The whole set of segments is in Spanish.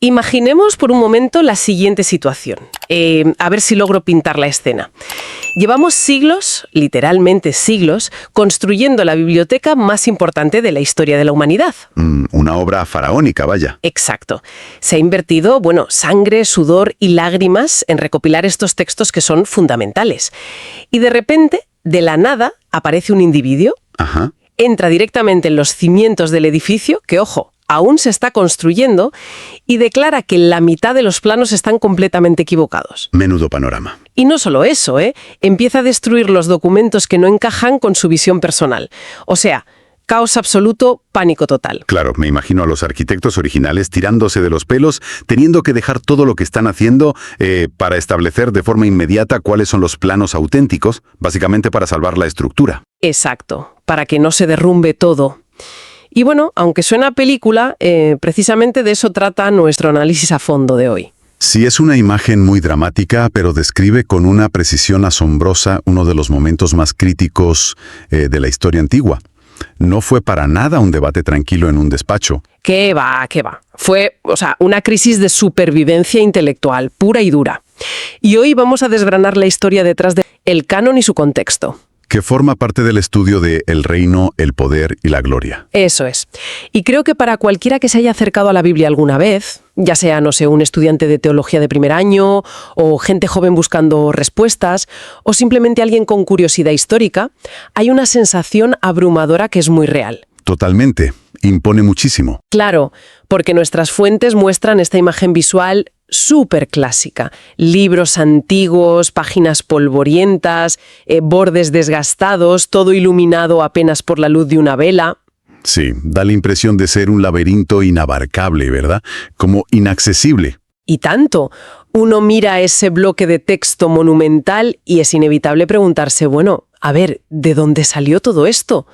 Imaginemos por un momento la siguiente situación. A ver si logro pintar la escena. Llevamos siglos, literalmente siglos, construyendo la biblioteca más importante de la historia de la humanidad. Una obra faraónica, vaya. Exacto. Se ha invertido, sangre, sudor y lágrimas en recopilar estos textos que son fundamentales. Y de repente, de la nada, aparece un individuo, Ajá. entra directamente en los cimientos del edificio, que, ojo, aún se está construyendo, y declara que la mitad de los planos están completamente equivocados. Menudo panorama. Y no solo eso, empieza a destruir los documentos que no encajan con su visión personal. O sea, caos absoluto, pánico total. Claro, me imagino a los arquitectos originales tirándose de los pelos, teniendo que dejar todo lo que están haciendo para establecer de forma inmediata cuáles son los planos auténticos, básicamente para salvar la estructura. Exacto, para que no se derrumbe todo. Y aunque suena a película, precisamente de eso trata nuestro análisis a fondo de hoy. Sí, es una imagen muy dramática, pero describe con una precisión asombrosa uno de los momentos más críticos de la historia antigua. No fue para nada un debate tranquilo en un despacho. ¿Qué va? Fue, una crisis de supervivencia intelectual, pura y dura. Y hoy vamos a desgranar la historia detrás del canon y su contexto. Que forma parte del estudio de el reino, el poder y la gloria. Eso es. Y creo que para cualquiera que se haya acercado a la Biblia alguna vez, ya sea, un estudiante de teología de primer año, o gente joven buscando respuestas, o simplemente alguien con curiosidad histórica, hay una sensación abrumadora que es muy real. Totalmente. Impone muchísimo. Claro, porque nuestras fuentes muestran esta imagen visual súper clásica. Libros antiguos, páginas polvorientas, bordes desgastados, todo iluminado apenas por la luz de una vela. Sí, da la impresión de ser un laberinto inabarcable, ¿verdad? Como inaccesible. Y tanto. Uno mira ese bloque de texto monumental y es inevitable preguntarse, ¿de dónde salió todo esto?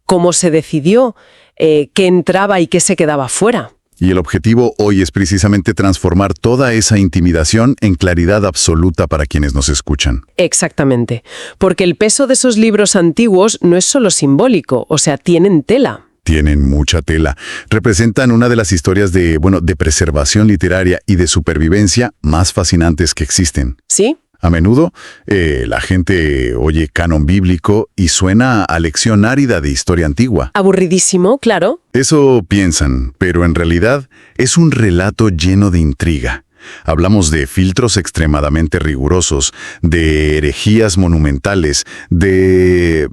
¿Cómo se decidió? ¿Qué entraba y qué se quedaba fuera? Y el objetivo hoy es precisamente transformar toda esa intimidación en claridad absoluta para quienes nos escuchan. Exactamente. Porque el peso de esos libros antiguos no es solo simbólico, tienen tela. Tienen mucha tela. Representan una de las historias de preservación literaria y de supervivencia más fascinantes que existen. ¿Sí? A menudo, la gente oye canon bíblico y suena a lección árida de historia antigua. Aburridísimo, claro. Eso piensan, pero en realidad es un relato lleno de intriga. Hablamos de filtros extremadamente rigurosos, de herejías monumentales, de,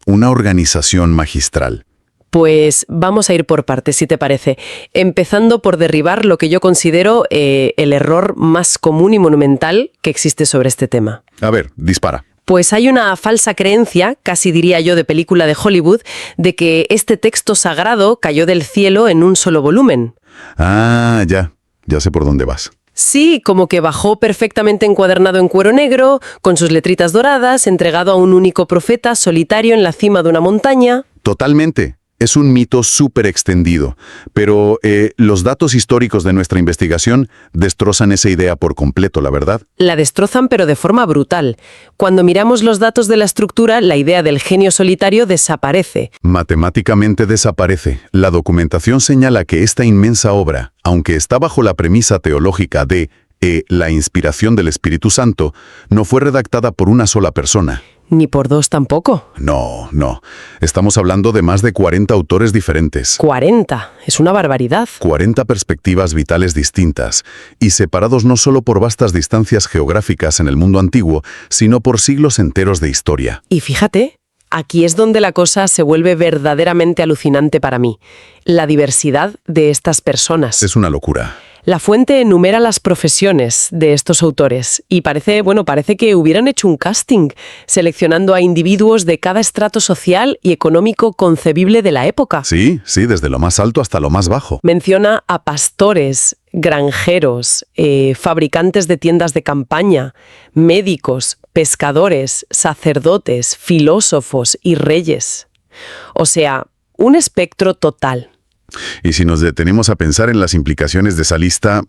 una organización magistral. Pues vamos a ir por partes, si te parece. Empezando por derribar lo que yo considero el error más común y monumental que existe sobre este tema. A ver, dispara. Pues hay una falsa creencia, casi diría yo de película de Hollywood, de que este texto sagrado cayó del cielo en un solo volumen. Ah, ya sé por dónde vas. Sí, como que bajó perfectamente encuadernado en cuero negro, con sus letritas doradas, entregado a un único profeta solitario en la cima de una montaña. Totalmente. Es un mito súper extendido, pero los datos históricos de nuestra investigación destrozan esa idea por completo, la verdad. La destrozan, pero de forma brutal. Cuando miramos los datos de la estructura, la idea del genio solitario desaparece. Matemáticamente desaparece. La documentación señala que esta inmensa obra, aunque está bajo la premisa teológica de la inspiración del Espíritu Santo, no fue redactada por una sola persona. Ni por dos tampoco. No. Estamos hablando de más de 40 autores diferentes. 40. Es una barbaridad. 40 perspectivas vitales distintas, y separados no solo por vastas distancias geográficas en el mundo antiguo, sino por siglos enteros de historia. Y fíjate, aquí es donde la cosa se vuelve verdaderamente alucinante para mí. La diversidad de estas personas. Es una locura. La fuente enumera las profesiones de estos autores y parece que hubieran hecho un casting, seleccionando a individuos de cada estrato social y económico concebible de la época. Sí, desde lo más alto hasta lo más bajo. Menciona a pastores, granjeros, fabricantes de tiendas de campaña, médicos, pescadores, sacerdotes, filósofos y reyes. O sea, un espectro total. Y si nos detenemos a pensar en las implicaciones de esa lista,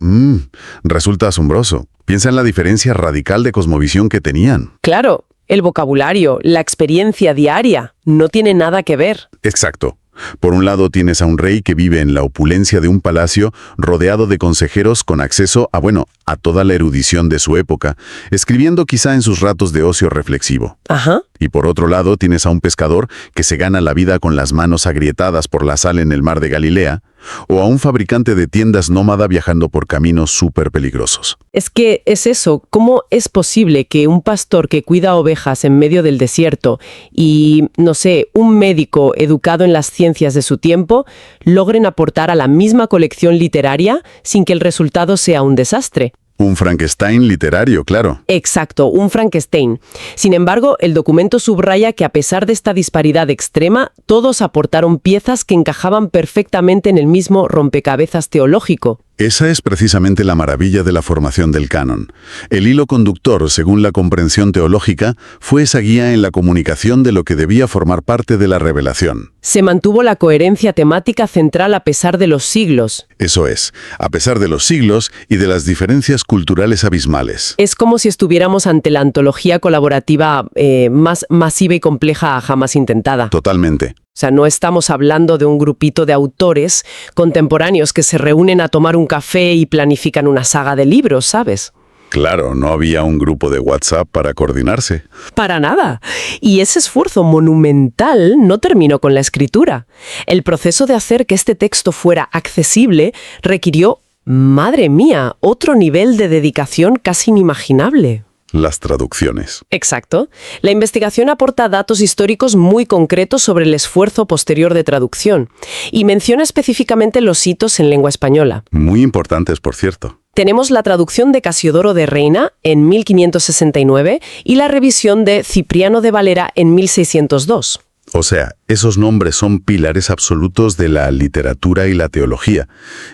resulta asombroso. Piensa en la diferencia radical de cosmovisión que tenían. Claro, el vocabulario, la experiencia diaria, no tiene nada que ver. Exacto. Por un lado tienes a un rey que vive en la opulencia de un palacio, rodeado de consejeros con acceso a toda la erudición de su época, escribiendo quizá en sus ratos de ocio reflexivo. Ajá. Y por otro lado tienes a un pescador que se gana la vida con las manos agrietadas por la sal en el mar de Galilea, o a un fabricante de tiendas nómada viajando por caminos súper peligrosos. Es que es eso, ¿cómo es posible que un pastor que cuida ovejas en medio del desierto y, no sé, un médico educado en las ciencias de su tiempo logren aportar a la misma colección literaria sin que el resultado sea un desastre? Un Frankenstein literario, claro. Exacto, un Frankenstein. Sin embargo, el documento subraya que a pesar de esta disparidad extrema, todos aportaron piezas que encajaban perfectamente en el mismo rompecabezas teológico. Esa es precisamente la maravilla de la formación del canon. El hilo conductor, según la comprensión teológica, fue esa guía en la comunicación de lo que debía formar parte de la revelación. Se mantuvo la coherencia temática central a pesar de los siglos. Eso es, a pesar de los siglos y de las diferencias culturales abismales. Es como si estuviéramos ante la antología colaborativa más masiva y compleja jamás intentada. Totalmente. O sea, no estamos hablando de un grupito de autores contemporáneos que se reúnen a tomar un café y planifican una saga de libros, ¿sabes? Claro, no había un grupo de WhatsApp para coordinarse. Para nada. Y ese esfuerzo monumental no terminó con la escritura. El proceso de hacer que este texto fuera accesible requirió, madre mía, otro nivel de dedicación casi inimaginable. Las traducciones. Exacto. La investigación aporta datos históricos muy concretos sobre el esfuerzo posterior de traducción y menciona específicamente los hitos en lengua española. Muy importantes, por cierto. Tenemos la traducción de Casiodoro de Reina en 1569 y la revisión de Cipriano de Valera en 1602. O sea, esos nombres son pilares absolutos de la literatura y la teología.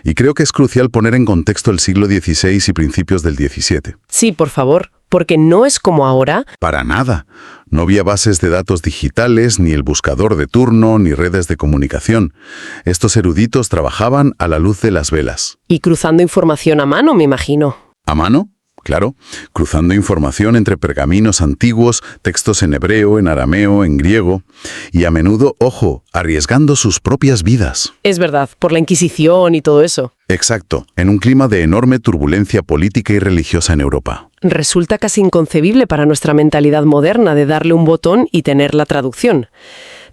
Y creo que es crucial poner en contexto el siglo XVI y principios del XVII. Sí, por favor, porque no es como ahora. Para nada. No había bases de datos digitales, ni el buscador de turno, ni redes de comunicación. Estos eruditos trabajaban a la luz de las velas. Y cruzando información a mano, me imagino. ¿A mano? Claro, cruzando información entre pergaminos antiguos, textos en hebreo, en arameo, en griego, y a menudo, ojo, arriesgando sus propias vidas. Es verdad, por la Inquisición y todo eso. Exacto, en un clima de enorme turbulencia política y religiosa en Europa. Resulta casi inconcebible para nuestra mentalidad moderna de darle un botón y tener la traducción.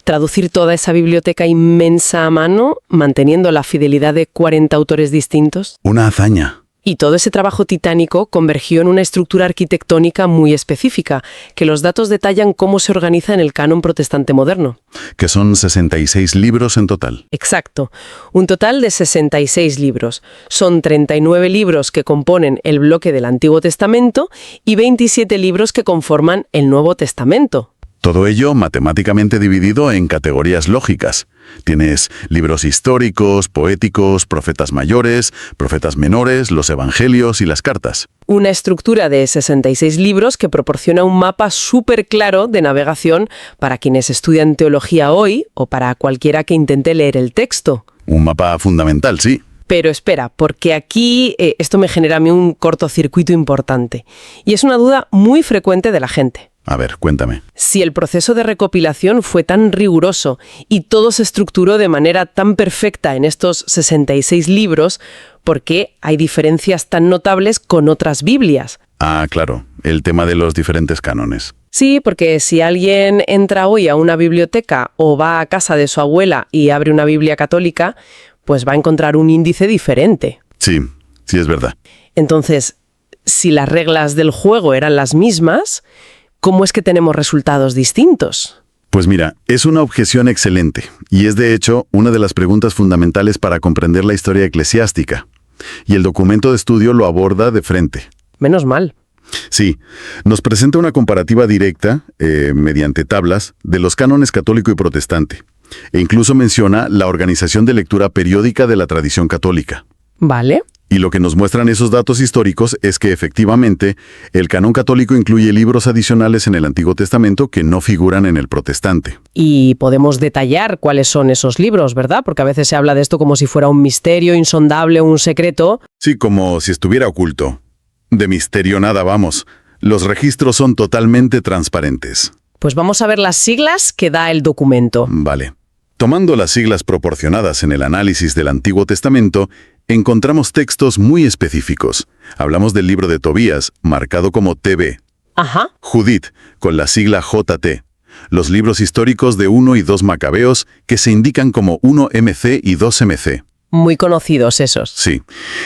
Traducir toda esa biblioteca inmensa a mano, manteniendo la fidelidad de 40 autores distintos. Una hazaña. Y todo ese trabajo titánico convergió en una estructura arquitectónica muy específica, que los datos detallan cómo se organiza en el canon protestante moderno. Que son 66 libros en total. Exacto. Un total de 66 libros. Son 39 libros que componen el bloque del Antiguo Testamento y 27 libros que conforman el Nuevo Testamento. Todo ello matemáticamente dividido en categorías lógicas. Tienes libros históricos, poéticos, profetas mayores, profetas menores, los evangelios y las cartas. Una estructura de 66 libros que proporciona un mapa súper claro de navegación para quienes estudian teología hoy o para cualquiera que intente leer el texto. Un mapa fundamental, sí. Pero espera, porque aquí esto me genera a mí un cortocircuito importante. Y es una duda muy frecuente de la gente. A ver, cuéntame. Si el proceso de recopilación fue tan riguroso y todo se estructuró de manera tan perfecta en estos 66 libros, ¿por qué hay diferencias tan notables con otras Biblias? Ah, claro, el tema de los diferentes cánones. Sí, porque si alguien entra hoy a una biblioteca o va a casa de su abuela y abre una Biblia católica, pues va a encontrar un índice diferente. Sí, sí es verdad. Entonces, si las reglas del juego eran las mismas, ¿cómo es que tenemos resultados distintos? Pues mira, es una objeción excelente y es de hecho una de las preguntas fundamentales para comprender la historia eclesiástica. Y el documento de estudio lo aborda de frente. Menos mal. Sí, nos presenta una comparativa directa, mediante tablas, de los cánones católico y protestante. E incluso menciona la organización de lectura periódica de la tradición católica. Vale. Y lo que nos muestran esos datos históricos es que efectivamente el canon católico incluye libros adicionales en el Antiguo Testamento que no figuran en el protestante. Y podemos detallar cuáles son esos libros, ¿verdad? Porque a veces se habla de esto como si fuera un misterio insondable, un secreto. Sí, como si estuviera oculto. De misterio nada, vamos. Los registros son totalmente transparentes. Pues vamos a ver las siglas que da el documento. Vale. Tomando las siglas proporcionadas en el análisis del Antiguo Testamento, encontramos textos muy específicos. Hablamos del libro de Tobías, marcado como TB. Ajá. Judith, con la sigla JT. Los libros históricos de 1 y 2 Macabeos, que se indican como 1MC y 2MC. Muy conocidos esos. Sí.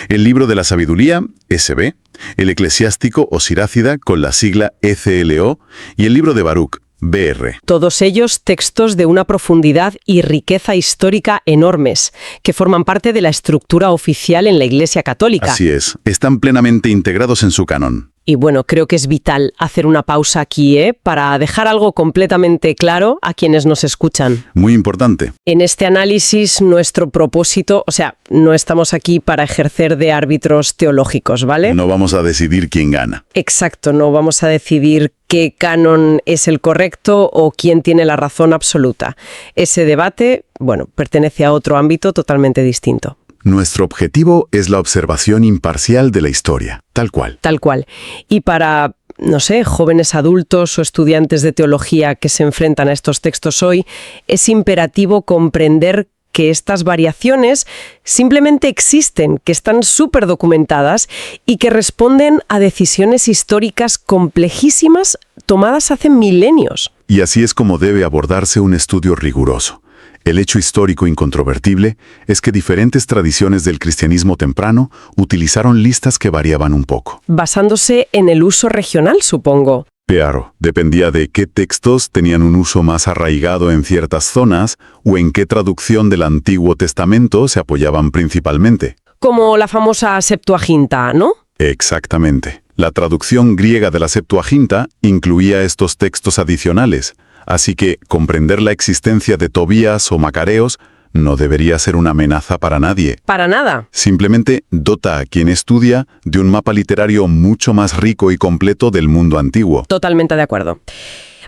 El libro de la sabiduría, SB. El eclesiástico o Sirácida, con la sigla ECLO. Y el libro de Baruch, BR. Todos ellos textos de una profundidad y riqueza histórica enormes, que forman parte de la estructura oficial en la Iglesia Católica. Así es. Están plenamente integrados en su canon. Y bueno, creo que es vital hacer una pausa aquí, para dejar algo completamente claro a quienes nos escuchan. Muy importante. En este análisis, nuestro propósito, o sea, no estamos aquí para ejercer de árbitros teológicos, ¿vale? No vamos a decidir quién gana. Exacto, no vamos a decidir qué canon es el correcto o quién tiene la razón absoluta. Ese debate, bueno, pertenece a otro ámbito totalmente distinto. Nuestro objetivo es la observación imparcial de la historia, tal cual. Tal cual. Y para, no sé, jóvenes adultos o estudiantes de teología que se enfrentan a estos textos hoy, es imperativo comprender que estas variaciones simplemente existen, que están súper documentadas y que responden a decisiones históricas complejísimas tomadas hace milenios. Y así es como debe abordarse un estudio riguroso. El hecho histórico incontrovertible es que diferentes tradiciones del cristianismo temprano utilizaron listas que variaban un poco. Basándose en el uso regional, supongo. Claro, dependía de qué textos tenían un uso más arraigado en ciertas zonas o en qué traducción del Antiguo Testamento se apoyaban principalmente. Como la famosa Septuaginta, ¿no? Exactamente. La traducción griega de la Septuaginta incluía estos textos adicionales. Así que comprender la existencia de Tobías o Macabeos no debería ser una amenaza para nadie. Para nada. Simplemente dota a quien estudia de un mapa literario mucho más rico y completo del mundo antiguo. Totalmente de acuerdo.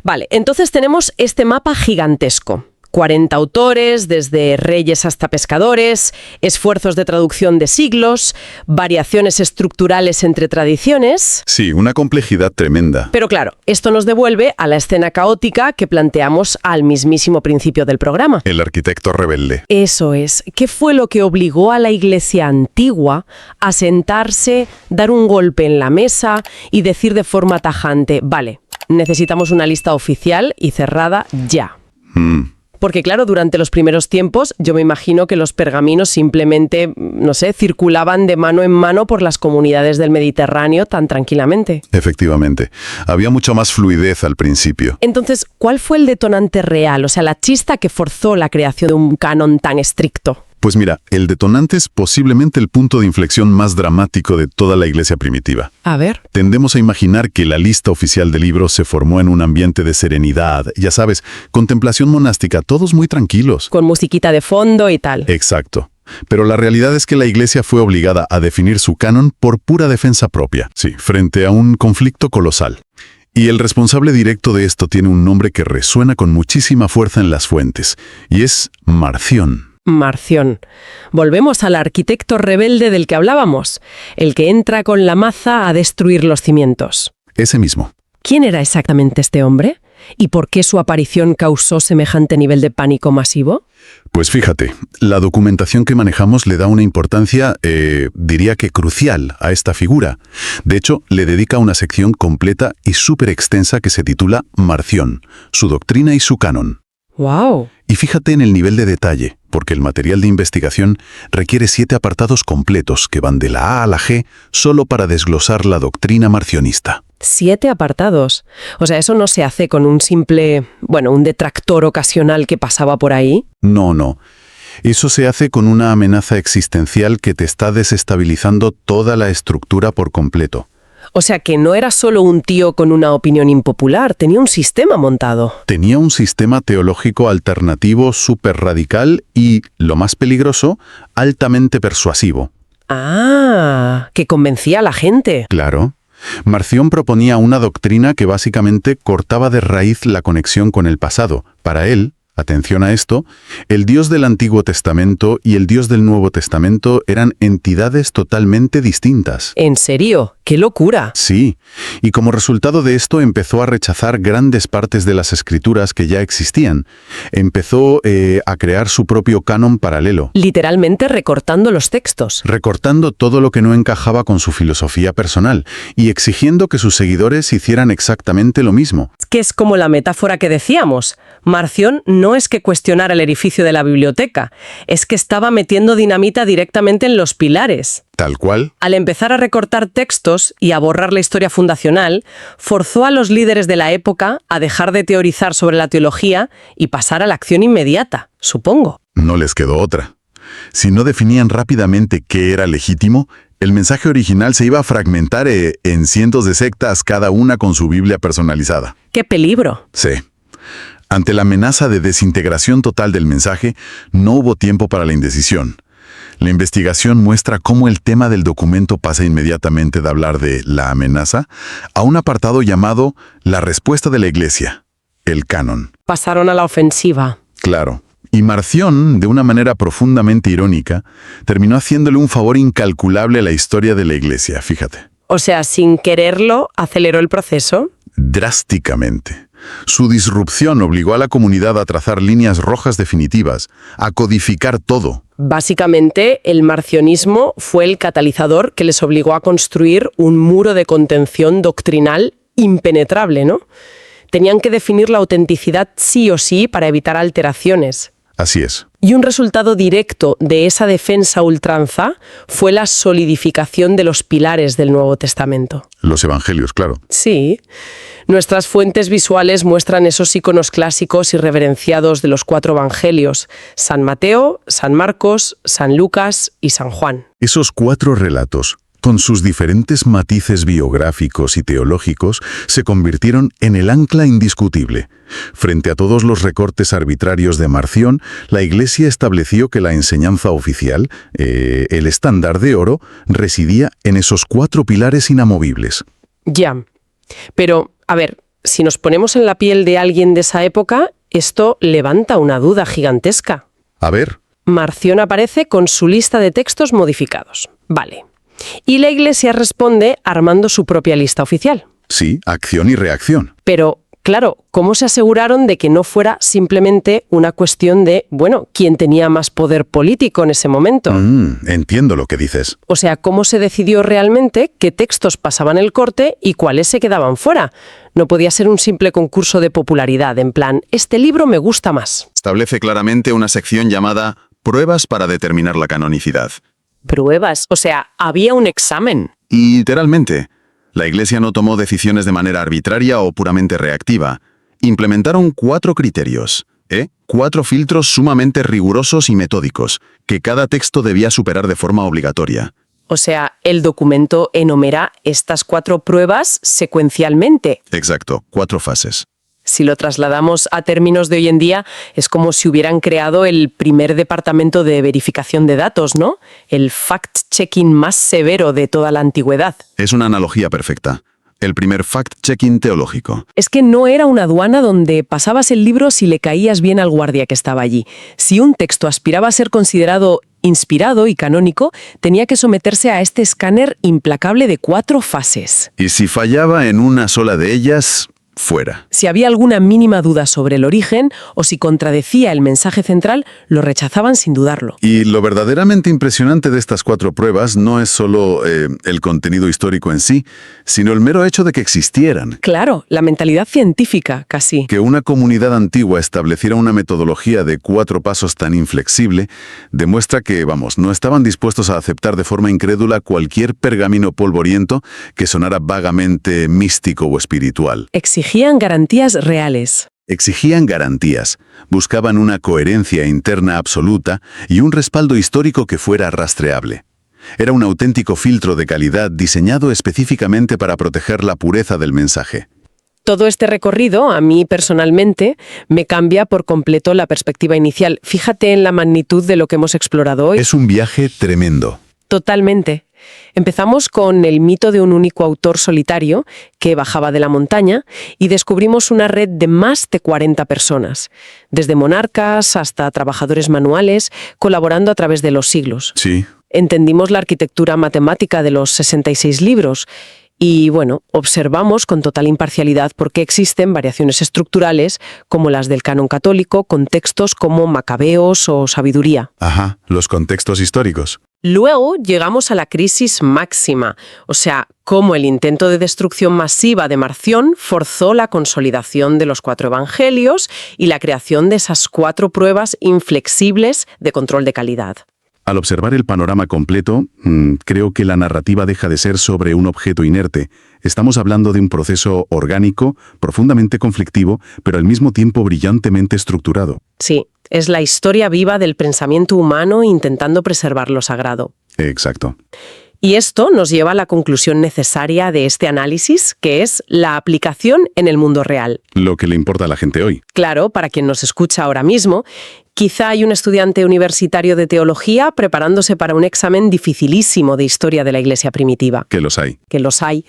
Vale, entonces tenemos este mapa gigantesco. 40 autores, desde reyes hasta pescadores, esfuerzos de traducción de siglos, variaciones estructurales entre tradiciones. Sí, una complejidad tremenda. Pero claro, esto nos devuelve a la escena caótica que planteamos al mismísimo principio del programa. El arquitecto rebelde. Eso es. ¿Qué fue lo que obligó a la Iglesia antigua a sentarse, dar un golpe en la mesa y decir de forma tajante, vale, necesitamos una lista oficial y cerrada ya? Porque claro, durante los primeros tiempos yo me imagino que los pergaminos simplemente, no sé, circulaban de mano en mano por las comunidades del Mediterráneo tan tranquilamente. Efectivamente. Había mucha más fluidez al principio. Entonces, ¿cuál fue el detonante real? O sea, la chispa que forzó la creación de un canon tan estricto. Pues mira, el detonante es posiblemente el punto de inflexión más dramático de toda la Iglesia primitiva. A ver. Tendemos a imaginar que la lista oficial de libros se formó en un ambiente de serenidad, ya sabes, contemplación monástica, todos muy tranquilos. Con musiquita de fondo y tal. Exacto. Pero la realidad es que la Iglesia fue obligada a definir su canon por pura defensa propia, sí, frente a un conflicto colosal. Y el responsable directo de esto tiene un nombre que resuena con muchísima fuerza en las fuentes, y es Marción. Marción. Volvemos al arquitecto rebelde del que hablábamos, el que entra con la maza a destruir los cimientos. Ese mismo. ¿Quién era exactamente este hombre? ¿Y por qué su aparición causó semejante nivel de pánico masivo? Pues fíjate, la documentación que manejamos le da una importancia, diría que crucial, a esta figura. De hecho, le dedica una sección completa y súper extensa que se titula Marción, su doctrina y su canon. ¡Wow! Y fíjate en el nivel de detalle, porque el material de investigación requiere 7 apartados completos que van de la A a la G solo para desglosar la doctrina marcionista. 7 apartados. O sea, eso no se hace con un simple, un detractor ocasional que pasaba por ahí. No. Eso se hace con una amenaza existencial que te está desestabilizando toda la estructura por completo. O sea que no era solo un tío con una opinión impopular, tenía un sistema montado. Tenía un sistema teológico alternativo súper radical y, lo más peligroso, altamente persuasivo. Ah, que convencía a la gente. Claro. Marción proponía una doctrina que básicamente cortaba de raíz la conexión con el pasado. Para él, Atención a esto, el Dios del Antiguo Testamento y el Dios del Nuevo Testamento eran entidades totalmente distintas. ¿En serio? ¡Qué locura! Sí, y como resultado de esto empezó a rechazar grandes partes de las escrituras que ya existían. Empezó a crear su propio canon paralelo, Literalmente recortando los textos. recortando todo lo que no encajaba con su filosofía personal y exigiendo que sus seguidores hicieran exactamente lo mismo. Que es como la metáfora que decíamos. Marción no es que cuestionara el edificio de la biblioteca, es que estaba metiendo dinamita directamente en los pilares. Tal cual. Al empezar a recortar textos y a borrar la historia fundacional, forzó a los líderes de la época a dejar de teorizar sobre la teología y pasar a la acción inmediata, supongo. No les quedó otra. Si no definían rápidamente qué era legítimo, el mensaje original se iba a fragmentar en cientos de sectas, cada una con su Biblia personalizada. ¡Qué peligro! Sí. Ante la amenaza de desintegración total del mensaje, no hubo tiempo para la indecisión. La investigación muestra cómo el tema del documento pasa inmediatamente de hablar de la amenaza a un apartado llamado la respuesta de la Iglesia, el canon. Pasaron a la ofensiva. Claro. Y Marción, de una manera profundamente irónica, terminó haciéndole un favor incalculable a la historia de la Iglesia, fíjate. O sea, sin quererlo, aceleró el proceso. Drásticamente. Su disrupción obligó a la comunidad a trazar líneas rojas definitivas, a codificar todo. Básicamente, el marcionismo fue el catalizador que les obligó a construir un muro de contención doctrinal impenetrable, ¿no? Tenían que definir la autenticidad sí o sí para evitar alteraciones. Así es. Y un resultado directo de esa defensa a ultranza fue la solidificación de los pilares del Nuevo Testamento. Los evangelios, claro. Sí. Nuestras fuentes visuales muestran esos iconos clásicos y reverenciados de los 4 evangelios: San Mateo, San Marcos, San Lucas y San Juan. Esos 4 relatos, con sus diferentes matices biográficos y teológicos, se convirtieron en el ancla indiscutible. Frente a todos los recortes arbitrarios de Marción, la Iglesia estableció que la enseñanza oficial, el estándar de oro, residía en esos 4 pilares inamovibles. Ya. Pero, a ver, si nos ponemos en la piel de alguien de esa época, esto levanta una duda gigantesca. A ver. Marción aparece con su lista de textos modificados. Vale. Y la Iglesia responde armando su propia lista oficial. Sí, acción y reacción. Pero, claro, ¿cómo se aseguraron de que no fuera simplemente una cuestión de, bueno, quién tenía más poder político en ese momento? Entiendo lo que dices. O sea, ¿cómo se decidió realmente qué textos pasaban el corte y cuáles se quedaban fuera? No podía ser un simple concurso de popularidad, en plan, este libro me gusta más. Establece claramente una sección llamada Pruebas para determinar la canonicidad. Pruebas, o sea, había un examen. Y literalmente, la Iglesia no tomó decisiones de manera arbitraria o puramente reactiva. Implementaron 4 criterios, 4 filtros sumamente rigurosos y metódicos, que cada texto debía superar de forma obligatoria. O sea, el documento enumera estas 4 pruebas secuencialmente. Exacto, 4 fases. Si lo trasladamos a términos de hoy en día, es como si hubieran creado el primer departamento de verificación de datos, ¿no? El fact-checking más severo de toda la antigüedad. Es una analogía perfecta. El primer fact-checking teológico. Es que no era una aduana donde pasabas el libro si le caías bien al guardia que estaba allí. Si un texto aspiraba a ser considerado inspirado y canónico, tenía que someterse a este escáner implacable de 4 fases. Y si fallaba en una sola de ellas, fuera. Si había alguna mínima duda sobre el origen o si contradecía el mensaje central, lo rechazaban sin dudarlo. Y lo verdaderamente impresionante de estas 4 pruebas no es solo el contenido histórico en sí, sino el mero hecho de que existieran. Claro, la mentalidad científica, casi. Que una comunidad antigua estableciera una metodología de 4 pasos tan inflexible demuestra que, no estaban dispuestos a aceptar de forma incrédula cualquier pergamino polvoriento que sonara vagamente místico o espiritual. Exigían garantías reales. Exigían garantías, buscaban una coherencia interna absoluta y un respaldo histórico que fuera rastreable. Era un auténtico filtro de calidad diseñado específicamente para proteger la pureza del mensaje. Todo este recorrido, a mí personalmente, me cambia por completo la perspectiva inicial. Fíjate en la magnitud de lo que hemos explorado hoy. Es un viaje tremendo. Totalmente. Empezamos con el mito de un único autor solitario que bajaba de la montaña y descubrimos una red de más de 40 personas, desde monarcas hasta trabajadores manuales, colaborando a través de los siglos. Sí. Entendimos la arquitectura matemática de los 66 libros y, bueno, observamos con total imparcialidad por qué existen variaciones estructurales como las del canon católico con textos como Macabeos o Sabiduría. Ajá, los contextos históricos. Luego llegamos a la crisis máxima, o sea, cómo el intento de destrucción masiva de Marción forzó la consolidación de los 4 evangelios y la creación de esas 4 pruebas inflexibles de control de calidad. Al observar el panorama completo, creo que la narrativa deja de ser sobre un objeto inerte. Estamos hablando de un proceso orgánico, profundamente conflictivo, pero al mismo tiempo brillantemente estructurado. Sí, es la historia viva del pensamiento humano intentando preservar lo sagrado. Exacto. Y esto nos lleva a la conclusión necesaria de este análisis, que es la aplicación en el mundo real. Lo que le importa a la gente hoy. Claro, para quien nos escucha ahora mismo, quizá hay un estudiante universitario de teología preparándose para un examen dificilísimo de historia de la Iglesia primitiva. Que los hay. Que los hay.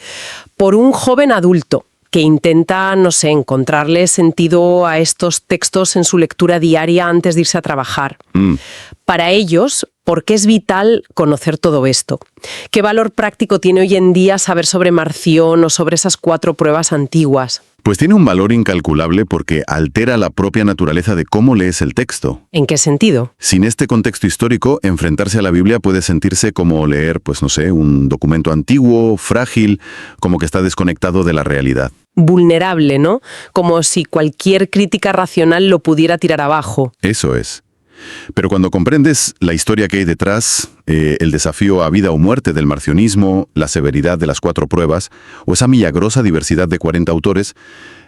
Por un joven adulto que intenta, no sé, encontrarle sentido a estos textos en su lectura diaria antes de irse a trabajar. Para ellos, ¿por qué es vital conocer todo esto? ¿Qué valor práctico tiene hoy en día saber sobre Marción o sobre esas 4 pruebas antiguas? Pues tiene un valor incalculable porque altera la propia naturaleza de cómo lees el texto. ¿En qué sentido? Sin este contexto histórico, enfrentarse a la Biblia puede sentirse como leer, pues no sé, un documento antiguo, frágil, como que está desconectado de la realidad. Vulnerable, ¿no? Como si cualquier crítica racional lo pudiera tirar abajo. Eso es. Pero cuando comprendes la historia que hay detrás, el desafío a vida o muerte del marcionismo, la severidad de las 4 pruebas, o esa milagrosa diversidad de 40 autores,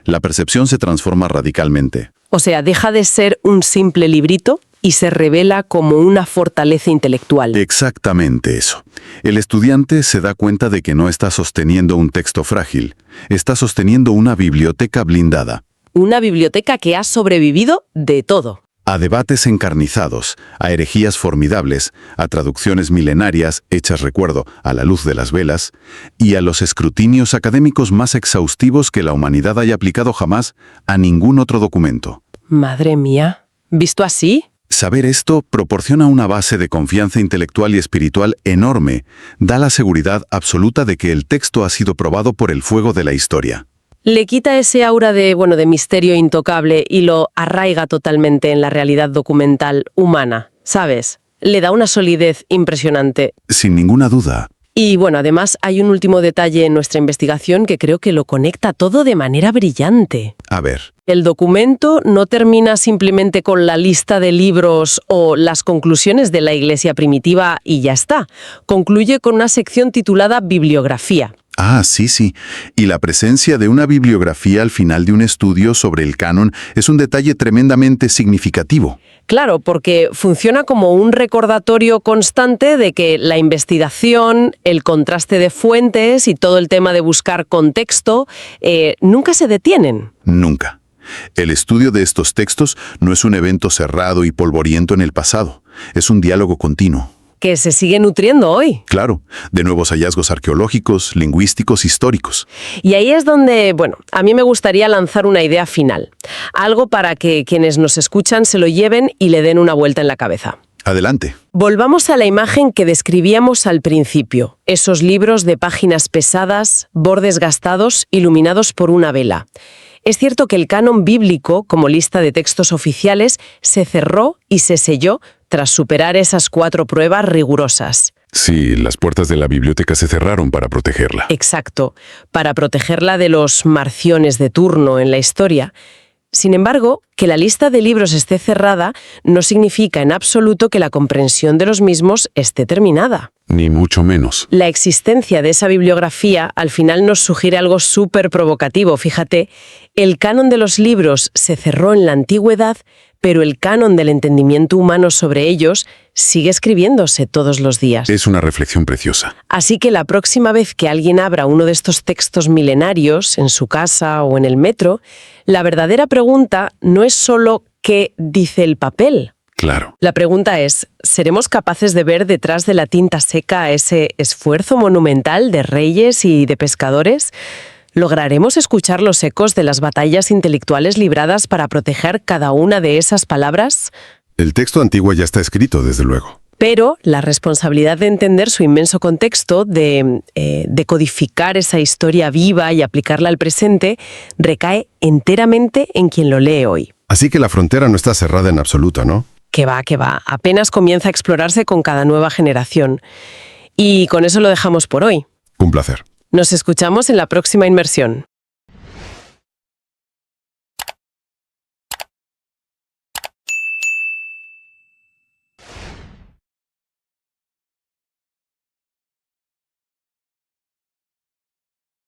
la percepción se transforma radicalmente. O sea, deja de ser un simple librito y se revela como una fortaleza intelectual. Exactamente eso. El estudiante se da cuenta de que no está sosteniendo un texto frágil, está sosteniendo una biblioteca blindada. Una biblioteca que ha sobrevivido de todo. A debates encarnizados, a herejías formidables, a traducciones milenarias hechas, recuerdo, a la luz de las velas, y a los escrutinios académicos más exhaustivos que la humanidad haya aplicado jamás a ningún otro documento. Madre mía, ¿visto así? Saber esto proporciona una base de confianza intelectual y espiritual enorme, da la seguridad absoluta de que el texto ha sido probado por el fuego de la historia. Le quita ese aura de misterio intocable y lo arraiga totalmente en la realidad documental humana, ¿sabes? Le da una solidez impresionante. Sin ninguna duda. Y además hay un último detalle en nuestra investigación que creo que lo conecta todo de manera brillante. A ver. El documento no termina simplemente con la lista de libros o las conclusiones de la Iglesia primitiva y ya está. Concluye con una sección titulada Bibliografía. Ah, sí. Y la presencia de una bibliografía al final de un estudio sobre el canon es un detalle tremendamente significativo. Claro, porque funciona como un recordatorio constante de que la investigación, el contraste de fuentes y todo el tema de buscar contexto nunca se detienen. Nunca. El estudio de estos textos no es un evento cerrado y polvoriento en el pasado. Es un diálogo continuo. Que se sigue nutriendo hoy. Claro, de nuevos hallazgos arqueológicos, lingüísticos, históricos. Y ahí es donde, a mí me gustaría lanzar una idea final. Algo para que quienes nos escuchan se lo lleven y le den una vuelta en la cabeza. Adelante. Volvamos a la imagen que describíamos al principio. Esos libros de páginas pesadas, bordes gastados, iluminados por una vela. Es cierto que el canon bíblico, como lista de textos oficiales, se cerró y se selló tras superar esas 4 pruebas rigurosas. Sí, las puertas de la biblioteca se cerraron para protegerla. Exacto, para protegerla de los marciones de turno en la historia. Sin embargo, que la lista de libros esté cerrada no significa en absoluto que la comprensión de los mismos esté terminada. Ni mucho menos. La existencia de esa bibliografía al final nos sugiere algo súper provocativo. Fíjate, el canon de los libros se cerró en la antigüedad, pero el canon del entendimiento humano sobre ellos sigue escribiéndose todos los días. Es una reflexión preciosa. Así que la próxima vez que alguien abra uno de estos textos milenarios en su casa o en el metro, la verdadera pregunta no es solo ¿qué dice el papel? Claro. La pregunta es, ¿seremos capaces de ver detrás de la tinta seca ese esfuerzo monumental de reyes y de pescadores? ¿Lograremos escuchar los ecos de las batallas intelectuales libradas para proteger cada una de esas palabras? El texto antiguo ya está escrito, desde luego. Pero la responsabilidad de entender su inmenso contexto, de codificar esa historia viva y aplicarla al presente, recae enteramente en quien lo lee hoy. Así que la frontera no está cerrada en absoluto, ¿no? Que va, apenas comienza a explorarse con cada nueva generación. Y con eso lo dejamos por hoy. Un placer. Nos escuchamos en la próxima inmersión.